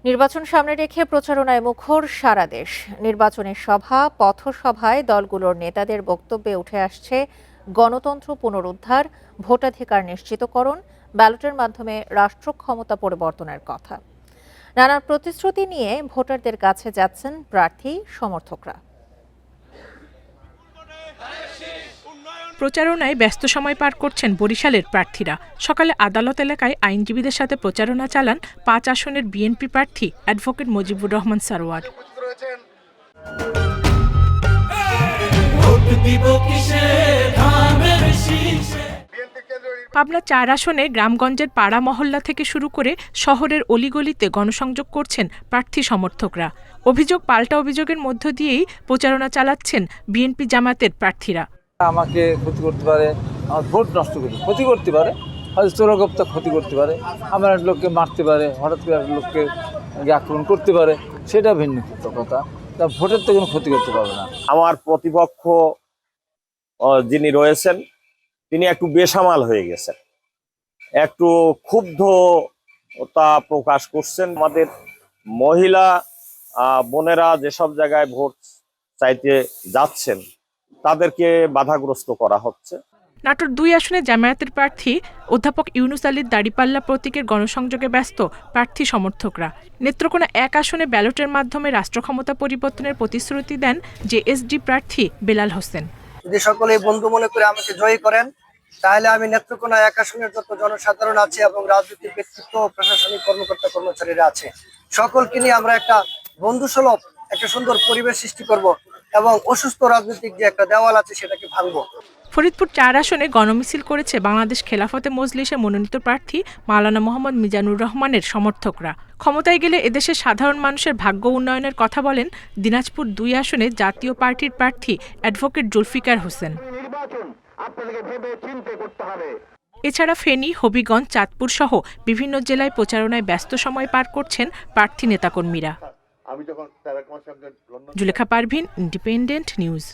নির্বাচন সামনে রেখে প্রচারণায় মুখর সারা দেশ। নির্বাচনের সভা, পথসভায় দলগুলোর নেতাদের বক্তব্যে উঠে আসছে গণতন্ত্র পুনরুদ্ধার, ভোটাধিকার নিশ্চিতকরণ, ব্যালটের মাধ্যমে রাষ্ট্র ক্ষমতা পরিবর্তনের কথা। নানা প্রতিশ্রুতি নিয়ে ভোটারদের কাছে যাচ্ছেন প্রার্থী সমর্থকরা। প্রচারণায় ব্যস্ত সময় পার করছেন বরিশালের প্রার্থীরা। সকালে আদালত এলাকায় আইনজীবীদের সাথে প্রচারণা চালান ৫ আসনের বিএনপি প্রার্থী অ্যাডভোকেট মুজিবুর রহমান সারোয়ার। পাবনা ৪ আসনে গ্রামগঞ্জের পাড়া মহল্লা থেকে শুরু করে শহরের অলিগলিতে গণসংযোগ করছেন প্রার্থী সমর্থকরা। অভিযোগ পাল্টা অভিযোগের মধ্য দিয়েই প্রচারণা চালাচ্ছেন বিএনপি জামাতের প্রার্থীরা। আমাকে ক্ষতি করতে পারে, আমার ভোট নষ্ট করতে ক্ষতি করতে পারে, হয়তো চোরাগোপ্তা ক্ষতি করতে পারে, আমার এক লোককে মারতে পারে, হঠাৎ করে এক লোককে আক্রমণ করতে পারে, সেটা ভিন্ন কথা। তা ভোটের তো কোনো ক্ষতি করতে পারবে না। আমার প্রতিপক্ষ যিনি রয়েছেন তিনি একটু বেসামাল হয়ে গেছেন, একটু ক্ষুব্ধতা প্রকাশ করছেন। আমাদের মহিলা বোনেরা যেসব জায়গায় ভোট চাইতে যাচ্ছেন তাদেরকে বাধাগ্রস্ত করা হচ্ছে। নাটোর ২ আসনে জামায়াতের প্রার্থী অধ্যাপক ইউনুস আলীর দাড়িপাল্লা প্রতীকের গণসংযোগে ব্যস্ত প্রার্থী সমর্থকরা। নেত্রকোনা ১ আসনে ব্যালটের মাধ্যমে রাষ্ট্র ক্ষমতা পরিবর্তনের প্রতিশ্রুতি দেন জেএসডি প্রার্থী বেলাল হোসেন। যদি সকলে বন্ধু মনে করে আমাকে জয়ী করেন, তাহলে আমি নেত্রকোনা ১ আসনের যত জনসাধারণ আছে এবং রাজনৈতিক ব্যক্তিত্ব, প্রশাসনিক কর্মকর্তা কর্মচারীরা আছে, সকলকে নিয়ে আমরা একটা বন্ধুসুলভ একটা সুন্দর পরিবেশ সৃষ্টি করব এবং অসুস্থ রাজনৈতিক যে একটা দেওয়াল আছে সেটাকে ভাঙবো। ফরিদপুর ৪ আসনে গণমিছিল করেছে বাংলাদেশ খেলাফতে মজলিসে মনোনীত প্রার্থী মাওলানা মোহাম্মদ মিজানুর রহমানের সমর্থকরা। ক্ষমতায় গেলে এদেশের সাধারণ মানুষের ভাগ্য উন্নয়নের কথা বলেন দিনাজপুর ২ আসনে জাতীয় পার্টির প্রার্থী অ্যাডভোকেট জুলফিকার হোসেন। এছাড়া ফেনী, হবিগঞ্জ, চাঁদপুর সহ বিভিন্ন জেলায় প্রচারণায় ব্যস্ত সময় পার করছেন প্রার্থী নেতাকর্মীরা। Zulekha Parvin, independent news.